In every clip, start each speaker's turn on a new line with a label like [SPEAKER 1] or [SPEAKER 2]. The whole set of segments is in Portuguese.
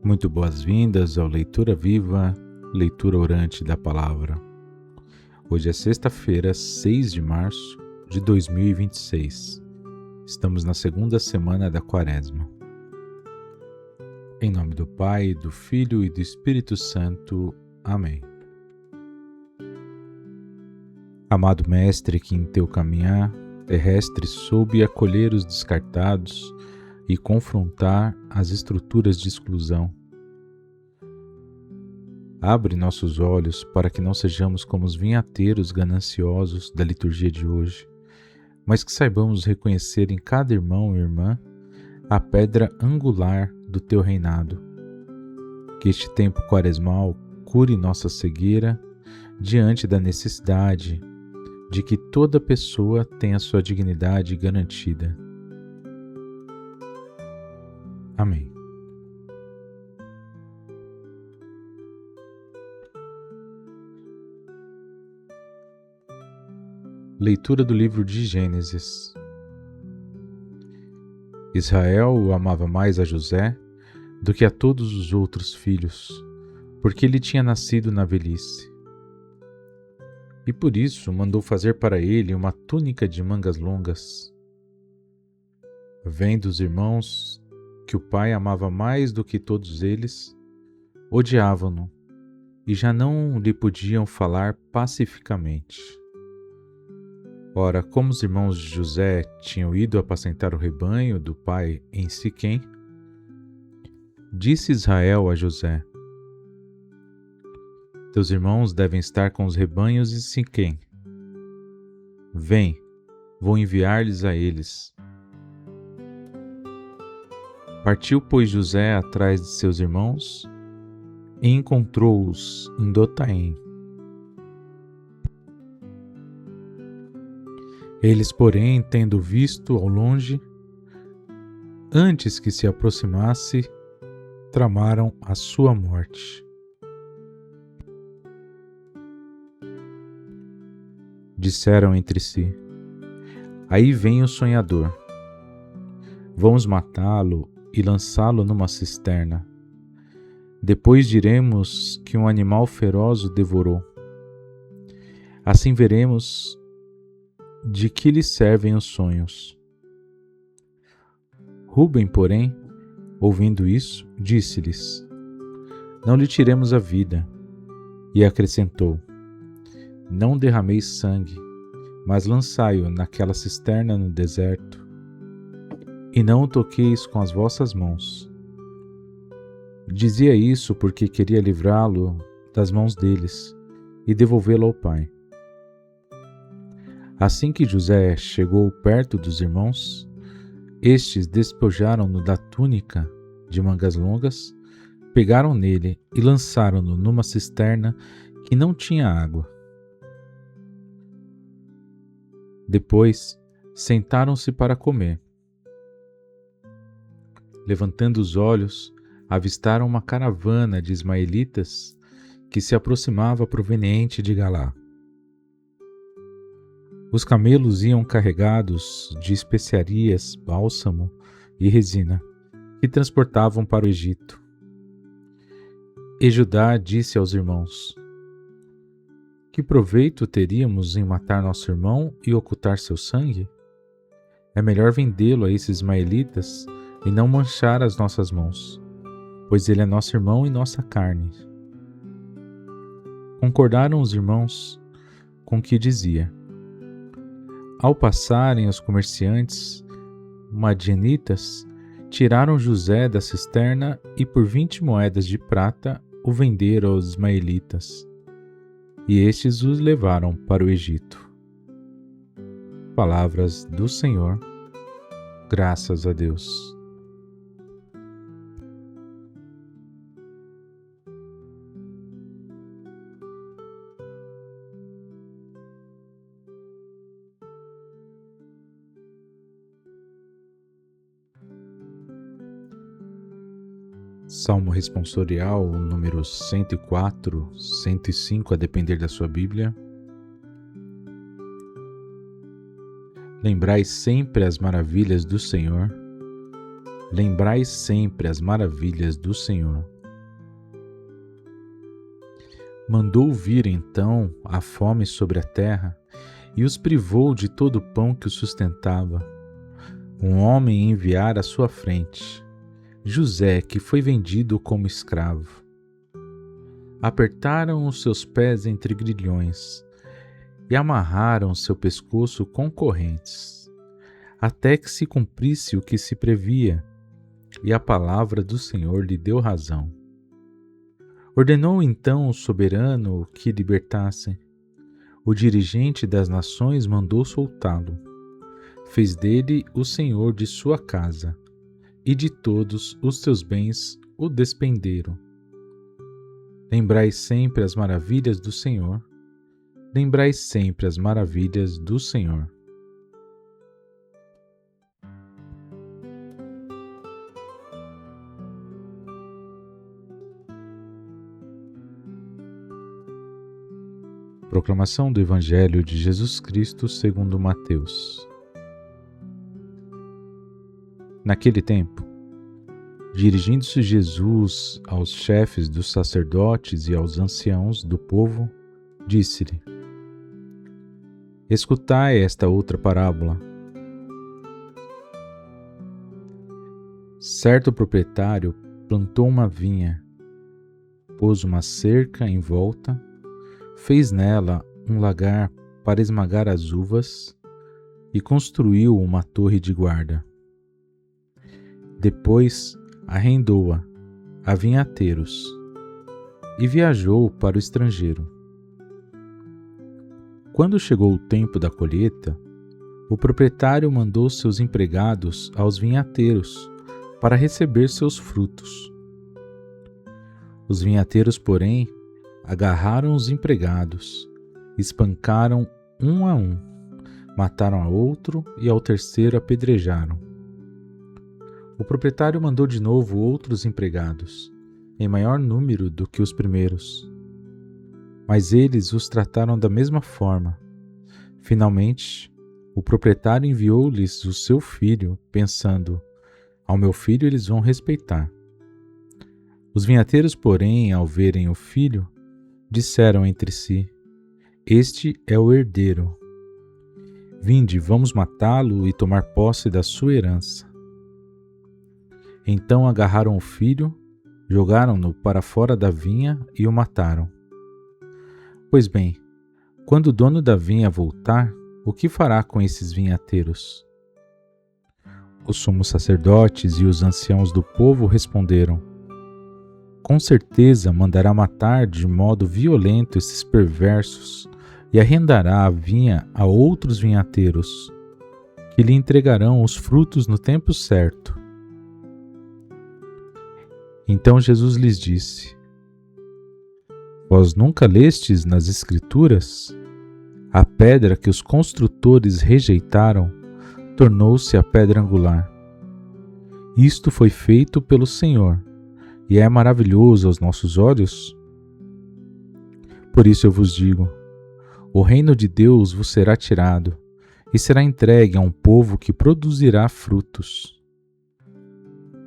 [SPEAKER 1] Muito boas-vindas ao Leitura Viva, leitura orante da Palavra. Hoje é sexta-feira, 6 de março de 2026. Estamos na segunda semana da Quaresma. Em nome do Pai, do Filho e do Espírito Santo. Amém. Amado Mestre, que em teu caminhar terrestre soube acolher os descartados e confrontar as estruturas de exclusão. Abre nossos olhos para que não sejamos como os vinhateiros gananciosos da liturgia de hoje, mas que saibamos reconhecer em cada irmão e irmã a pedra angular do teu reinado. Que este tempo quaresmal cure nossa cegueira diante da necessidade de que toda pessoa tenha sua dignidade garantida. Amém. Leitura do livro de Gênesis. Israel amava mais a José do que a todos os outros filhos, porque ele tinha nascido na velhice. E por isso mandou fazer para ele uma túnica de mangas longas. Vendo os irmãos que o pai amava mais do que todos eles, odiavam-no e já não lhe podiam falar pacificamente. Ora, como os irmãos de José tinham ido apacentar o rebanho do pai em Siquém, disse Israel a José: teus irmãos devem estar com os rebanhos em Siquém. Vem, vou enviar-lhes a eles. Partiu, pois, José atrás de seus irmãos e encontrou-os em Dotaim. Eles, porém, tendo visto ao longe, antes que se aproximasse, tramaram a sua morte. Disseram entre si: aí vem o sonhador. Vamos matá-lo e lançá-lo numa cisterna. Depois diremos que um animal feroz o devorou. Assim veremos de que lhe servem os sonhos. Rúben, porém, ouvindo isso, disse-lhes: não lhe tiremos a vida. E acrescentou: não derrameis sangue, mas lançai-o naquela cisterna no deserto, e não o toqueis com as vossas mãos. Dizia isso porque queria livrá-lo das mãos deles e devolvê-lo ao pai. Assim que José chegou perto dos irmãos, estes despojaram-no da túnica de mangas longas, pegaram nele e lançaram-no numa cisterna que não tinha água. Depois, sentaram-se para comer. Levantando os olhos, avistaram uma caravana de ismaelitas que se aproximava proveniente de Galá. Os camelos iam carregados de especiarias, bálsamo e resina, que transportavam para o Egito. E Judá disse aos irmãos: que proveito teríamos em matar nosso irmão e ocultar seu sangue? É melhor vendê-lo a esses ismaelitas e não manchar as nossas mãos, pois ele é nosso irmão e nossa carne. Concordaram os irmãos com o que dizia. Ao passarem os comerciantes madianitas, tiraram José da cisterna e por 20 moedas de prata o venderam aos ismaelitas. E estes os levaram para o Egito. Palavras do Senhor. Graças a Deus. Salmo responsorial número 104, 105, a depender da sua Bíblia. Lembrai sempre as maravilhas do Senhor. Lembrai sempre as maravilhas do Senhor. Mandou vir então a fome sobre a terra e os privou de todo o pão que os sustentava. Um homem enviara à sua frente, José, que foi vendido como escravo. Apertaram os seus pés entre grilhões e amarraram seu pescoço com correntes, até que se cumprisse o que se previa, e a palavra do Senhor lhe deu razão. Ordenou então o soberano que libertassem. O dirigente das nações mandou soltá-lo. Fez dele o senhor de sua casa, e de todos os seus bens o despenderam. Lembrai sempre as maravilhas do Senhor. Lembrai sempre as maravilhas do Senhor. Proclamação do Evangelho de Jesus Cristo segundo Mateus. Naquele tempo, dirigindo-se Jesus aos chefes dos sacerdotes e aos anciãos do povo, disse-lhe: Escutai esta outra parábola. Certo proprietário plantou uma vinha, pôs uma cerca em volta, fez nela um lagar para esmagar as uvas e construiu uma torre de guarda. Depois arrendou-a a vinhateiros e viajou para o estrangeiro. Quando chegou o tempo da colheita, o proprietário mandou seus empregados aos vinhateiros para receber seus frutos. Os vinhateiros, porém, agarraram os empregados, espancaram um a um, mataram a outro e ao terceiro apedrejaram. O proprietário mandou de novo outros empregados, em maior número do que os primeiros. Mas eles os trataram da mesma forma. Finalmente, o proprietário enviou-lhes o seu filho, pensando: ao meu filho eles vão respeitar. Os vinhateiros, porém, ao verem o filho, disseram entre si: Este é o herdeiro. Vinde, vamos matá-lo e tomar posse da sua herança. Então agarraram o filho, jogaram-no para fora da vinha e o mataram. Pois bem, quando o dono da vinha voltar, o que fará com esses vinhateiros? Os sumos sacerdotes e os anciãos do povo responderam: Com certeza mandará matar de modo violento esses perversos e arrendará a vinha a outros vinhateiros, que lhe entregarão os frutos no tempo certo. Então Jesus lhes disse: Vós nunca lestes nas Escrituras? A pedra que os construtores rejeitaram tornou-se a pedra angular. Isto foi feito pelo Senhor, e é maravilhoso aos nossos olhos? Por isso eu vos digo: o reino de Deus vos será tirado, e será entregue a um povo que produzirá frutos.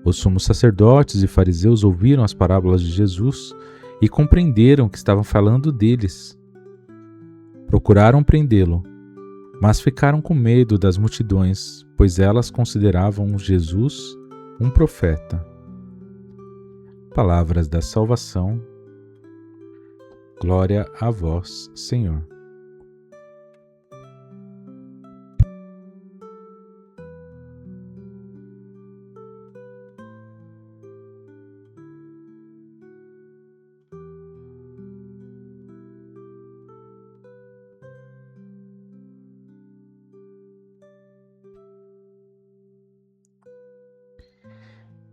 [SPEAKER 1] Os sumos sacerdotes e fariseus ouviram as parábolas de Jesus e compreenderam que estavam falando deles. Procuraram prendê-lo, mas ficaram com medo das multidões, pois elas consideravam Jesus um profeta. Palavras da salvação. Glória a vós, Senhor.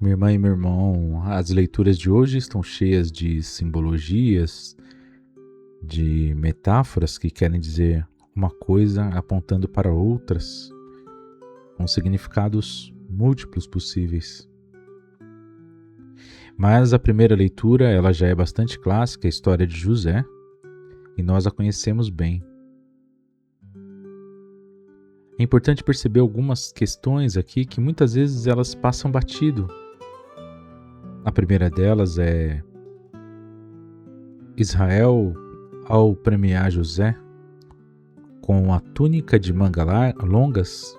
[SPEAKER 1] Minha irmã e meu irmão, as leituras de hoje estão cheias de simbologias, de metáforas que querem dizer uma coisa apontando para outras, com significados múltiplos possíveis. Mas a primeira leitura, ela já é bastante clássica, a história de José, e nós a conhecemos bem. É importante perceber algumas questões aqui que muitas vezes elas passam batido. A primeira delas é: Israel ao premiar José com a túnica de longas,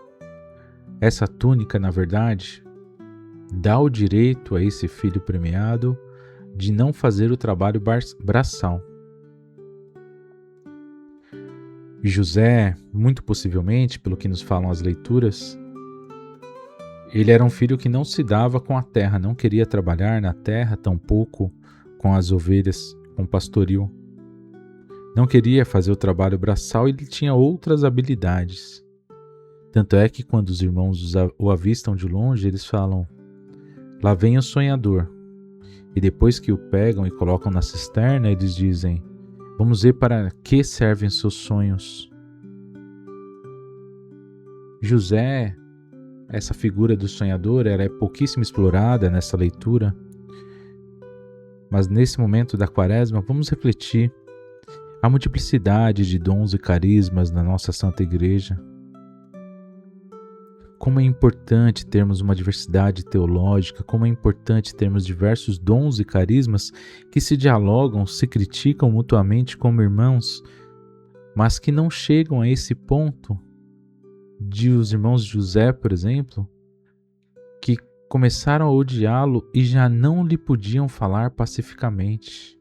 [SPEAKER 1] essa túnica, na verdade, dá o direito a esse filho premiado de não fazer o trabalho braçal. José, muito possivelmente, pelo que nos falam as leituras, ele era um filho que não se dava com a terra, não queria trabalhar na terra, tampouco com as ovelhas, com o pastoril. Não queria fazer o trabalho braçal e ele tinha outras habilidades. Tanto é que quando os irmãos o avistam de longe, eles falam: lá vem o sonhador. E depois que o pegam e colocam na cisterna, eles dizem: vamos ver para que servem seus sonhos. José, essa figura do sonhador, ela é pouquíssimo explorada nessa leitura. Mas nesse momento da Quaresma, vamos refletir a multiplicidade de dons e carismas na nossa Santa Igreja. Como é importante termos uma diversidade teológica, como é importante termos diversos dons e carismas que se dialogam, se criticam mutuamente como irmãos, mas que não chegam a esse ponto de os irmãos José, por exemplo, que começaram a odiá-lo e já não lhe podiam falar pacificamente.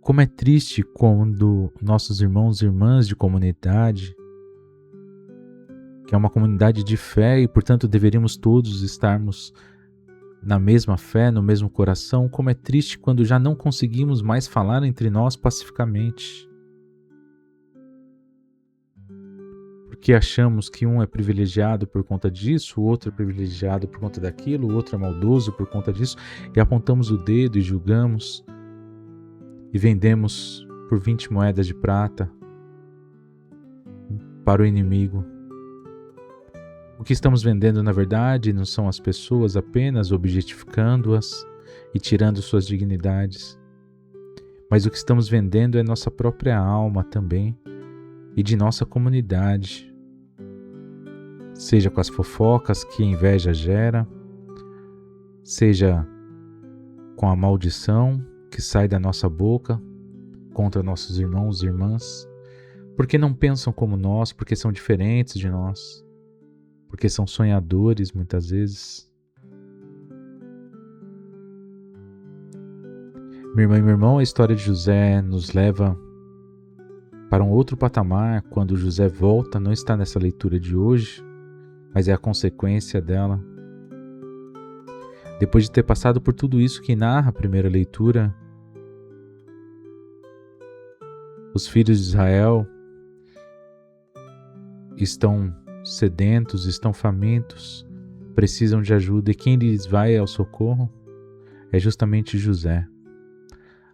[SPEAKER 1] Como é triste quando nossos irmãos e irmãs de comunidade, que é uma comunidade de fé e, portanto, deveríamos todos estarmos na mesma fé, no mesmo coração, como é triste quando já não conseguimos mais falar entre nós pacificamente. Porque achamos que um é privilegiado por conta disso, o outro é privilegiado por conta daquilo, o outro é maldoso por conta disso, e apontamos o dedo e julgamos e vendemos por 20 moedas de prata para o inimigo. O que estamos vendendo, na verdade, não são as pessoas apenas, objetificando-as e tirando suas dignidades, mas o que estamos vendendo é nossa própria alma também e de nossa comunidade, seja com as fofocas que a inveja gera, seja com a maldição que sai da nossa boca contra nossos irmãos e irmãs, porque não pensam como nós, porque são diferentes de nós, porque são sonhadores muitas vezes. Minha irmã e meu irmão, a história de José nos leva para um outro patamar quando José volta, não está nessa leitura de hoje, mas é a consequência dela. Depois de ter passado por tudo isso que narra a primeira leitura, os filhos de Israel estão sedentos, estão famintos, precisam de ajuda, e quem lhes vai ao socorro é justamente José,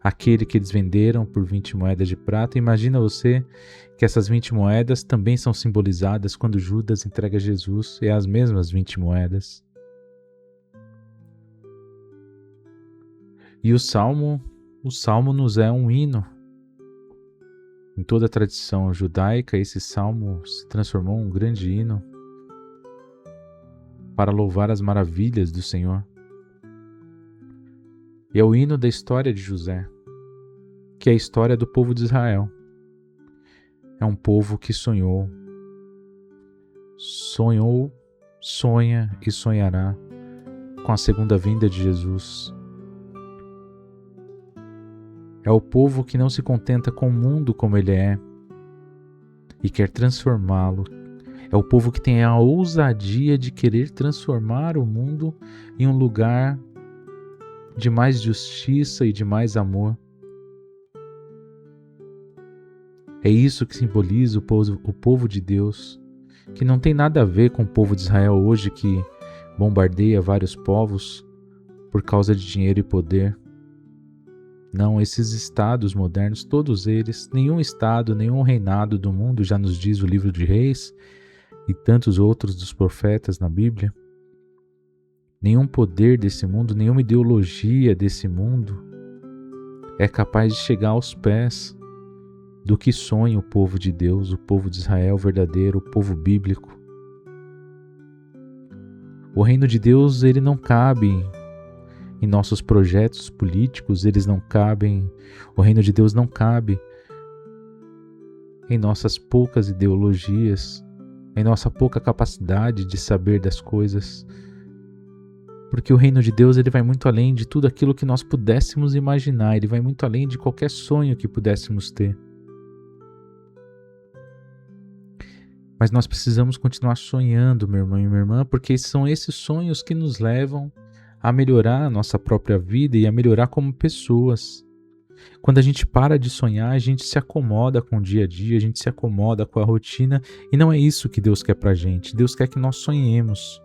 [SPEAKER 1] aquele que eles venderam por 20 moedas de prata. Imagina você que essas 20 moedas também são simbolizadas quando Judas entrega Jesus, é as mesmas 20 moedas. E o Salmo nos é um hino. Em toda a tradição judaica, esse salmo se transformou em um grande hino para louvar as maravilhas do Senhor. E é o hino da história de José, que é a história do povo de Israel. É um povo que sonhou, sonha e sonhará com a segunda vinda de Jesus. É o povo que não se contenta com o mundo como ele é e quer transformá-lo. É o povo que tem a ousadia de querer transformar o mundo em um lugar de mais justiça e de mais amor. É isso que simboliza o povo de Deus, que não tem nada a ver com o povo de Israel hoje, que bombardeia vários povos por causa de dinheiro e poder. Não, esses estados modernos, todos eles, nenhum estado, nenhum reinado do mundo, já nos diz o livro de Reis e tantos outros dos profetas na Bíblia, nenhum poder desse mundo, nenhuma ideologia desse mundo é capaz de chegar aos pés do que sonha o povo de Deus, o povo de Israel verdadeiro, o povo bíblico. O reino de Deus, ele não cabe em nossos projetos políticos, eles não cabem, o reino de Deus não cabe em nossas poucas ideologias, em nossa pouca capacidade de saber das coisas. Porque o reino de Deus, ele vai muito além de tudo aquilo que nós pudéssemos imaginar, ele vai muito além de qualquer sonho que pudéssemos ter. Mas nós precisamos continuar sonhando, meu irmão e minha irmã, porque são esses sonhos que nos levam a melhorar a nossa própria vida e a melhorar como pessoas. Quando a gente para de sonhar, a gente se acomoda com o dia a dia, a gente se acomoda com a rotina, e não é isso que Deus quer pra gente. Deus quer que nós sonhemos.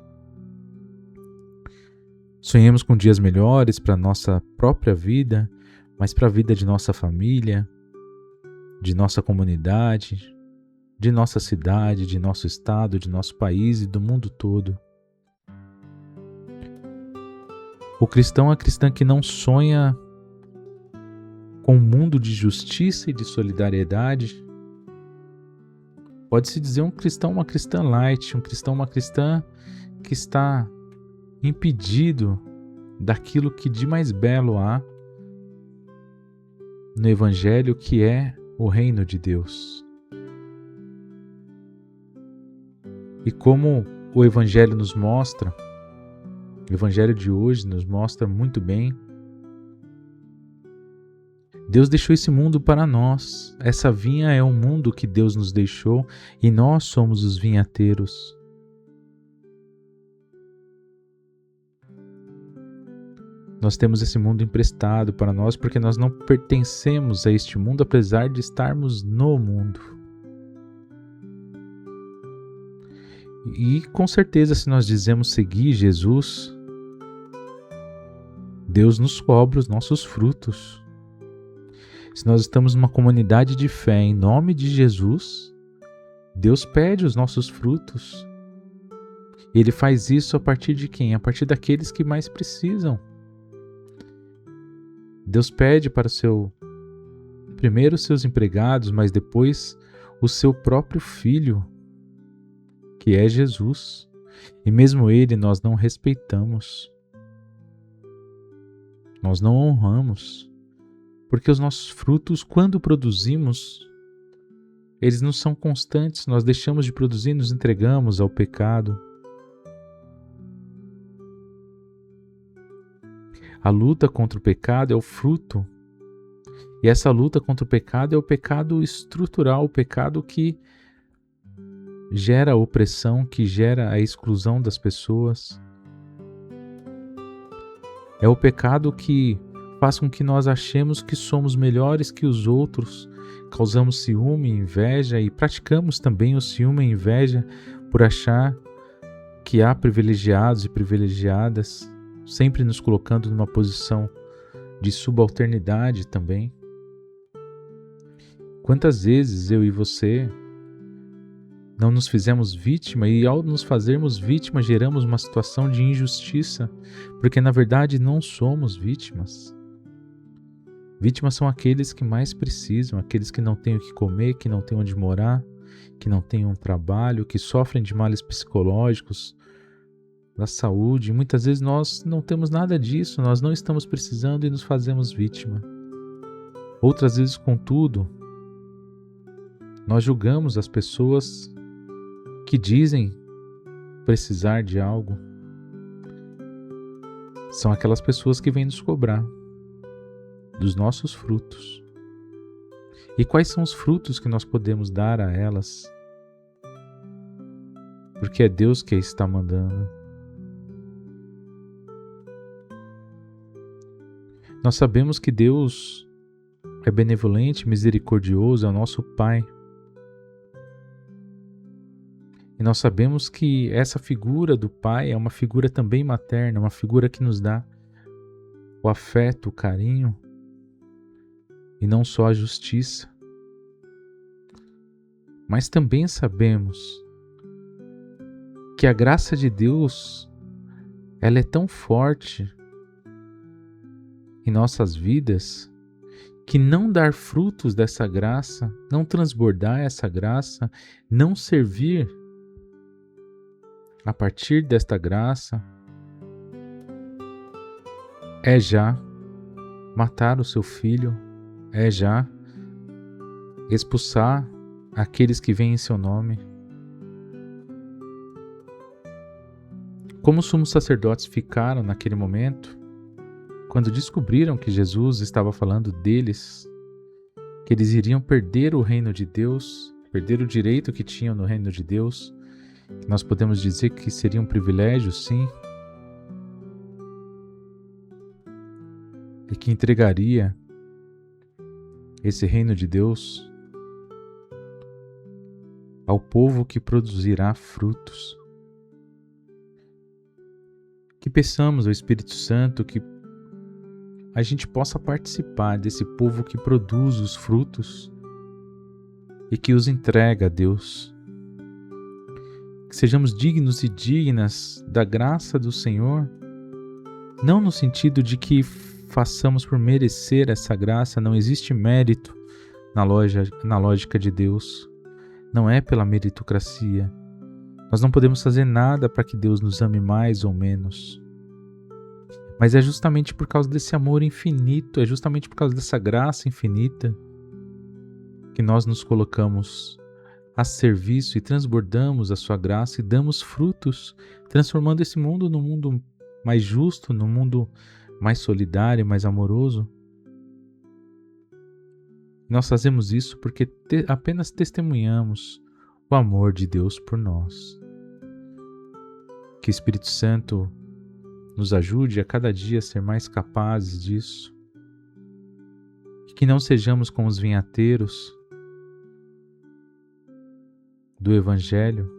[SPEAKER 1] Sonhemos com dias melhores para a nossa própria vida, mas para a vida de nossa família, de nossa comunidade, de nossa cidade, de nosso estado, de nosso país e do mundo todo. O cristão é a cristã que não sonha com um mundo de justiça e de solidariedade. Pode-se dizer um cristão, uma cristã light, um cristão, uma cristã que está impedido daquilo que de mais belo há no Evangelho, que é o reino de Deus. E como o Evangelho nos mostra, o Evangelho de hoje nos mostra muito bem, Deus deixou esse mundo para nós. Essa vinha é um mundo que Deus nos deixou e nós somos os vinhateiros. Nós temos esse mundo emprestado para nós porque nós não pertencemos a este mundo, apesar de estarmos no mundo. E com certeza, se nós dizemos seguir Jesus, Deus nos cobra os nossos frutos. Se nós estamos numa comunidade de fé em nome de Jesus, Deus pede os nossos frutos. E Ele faz isso a partir de quem? A partir daqueles que mais precisam. Deus pede para primeiro os seus empregados, mas depois o seu próprio Filho, que é Jesus. E mesmo Ele nós não respeitamos. Nós não honramos. Porque os nossos frutos, quando produzimos, eles não são constantes. Nós deixamos de produzir e nos entregamos ao pecado. A luta contra o pecado é o fruto. E essa luta contra o pecado é o pecado estrutural, o pecado que gera a opressão, que gera a exclusão das pessoas. É o pecado que faz com que nós achemos que somos melhores que os outros, causamos ciúme, inveja e praticamos também o ciúme e inveja por achar que há privilegiados e privilegiadas, sempre nos colocando numa posição de subalternidade também. Quantas vezes eu e você não nos fizemos vítima e ao nos fazermos vítima geramos uma situação de injustiça, porque na verdade não somos vítimas. Vítimas são aqueles que mais precisam, aqueles que não têm o que comer, que não têm onde morar, que não têm um trabalho, que sofrem de males psicológicos, da saúde. Muitas vezes nós não temos nada disso, nós não estamos precisando e nos fazemos vítima. Outras vezes, contudo, nós julgamos as pessoas que dizem precisar de algo. São aquelas pessoas que vêm nos cobrar dos nossos frutos. E quais são os frutos que nós podemos dar a elas? Porque é Deus que está mandando. Nós sabemos que Deus é benevolente, misericordioso, é o nosso Pai. E nós sabemos que essa figura do Pai é uma figura também materna, uma figura que nos dá o afeto, o carinho, e não só a justiça. Mas também sabemos que a graça de Deus, ela é tão forte em nossas vidas, que não dar frutos dessa graça, não transbordar essa graça, não servir a partir desta graça, é já matar o seu filho, é já expulsar aqueles que vêm em seu nome. Como os sumos sacerdotes ficaram naquele momento, quando descobriram que Jesus estava falando deles, que eles iriam perder o reino de Deus, perder o direito que tinham no reino de Deus, que nós podemos dizer que seria um privilégio, sim, e que entregaria esse reino de Deus ao povo que produzirá frutos. Que peçamos ao Espírito Santo que a gente possa participar desse povo que produz os frutos e que os entrega a Deus. Que sejamos dignos e dignas da graça do Senhor, não no sentido de que façamos por merecer essa graça, não existe mérito na lógica de Deus, não é pela meritocracia. Nós não podemos fazer nada para que Deus nos ame mais ou menos. Mas é justamente por causa desse amor infinito, é justamente por causa dessa graça infinita que nós nos colocamos a serviço e transbordamos a sua graça e damos frutos, transformando esse mundo num mundo mais justo, num mundo mais solidário, mais amoroso. Nós fazemos isso porque apenas testemunhamos o amor de Deus por nós. Que o Espírito Santo nos ajude a cada dia a ser mais capazes disso. E que não sejamos como os vinhateiros do Evangelho,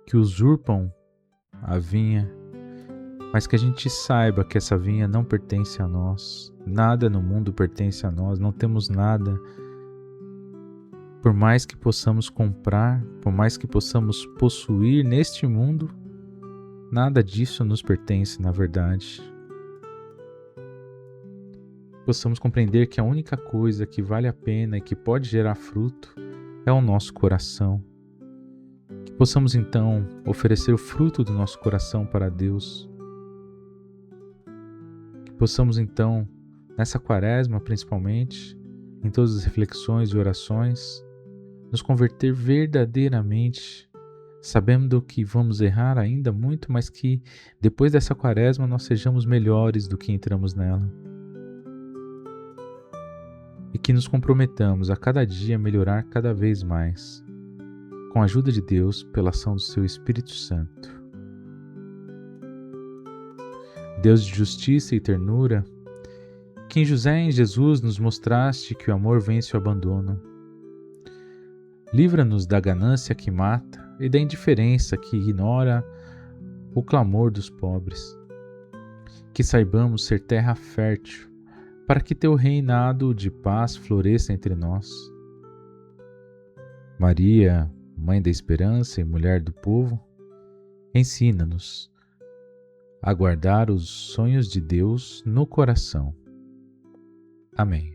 [SPEAKER 1] que usurpam a vinha, mas que a gente saiba que essa vinha não pertence a nós. Nada no mundo pertence a nós, não temos nada. Por mais que possamos comprar, por mais que possamos possuir neste mundo, nada disso nos pertence, na verdade. Possamos compreender que a única coisa que vale a pena e que pode gerar fruto é o nosso coração. Que possamos então oferecer o fruto do nosso coração para Deus. Que possamos então, nessa quaresma principalmente, em todas as reflexões e orações, nos converter verdadeiramente, sabendo que vamos errar ainda muito, mas que depois dessa quaresma nós sejamos melhores do que entramos nela. E que nos comprometamos a cada dia melhorar cada vez mais, com a ajuda de Deus, pela ação do seu Espírito Santo. Deus de justiça e ternura, que em José e em Jesus nos mostraste que o amor vence o abandono. Livra-nos da ganância que mata e da indiferença que ignora o clamor dos pobres. Que saibamos ser terra fértil, para que teu reinado de paz floresça entre nós. Maria, Mãe da Esperança e Mulher do Povo, ensina-nos a guardar os sonhos de Deus no coração. Amém.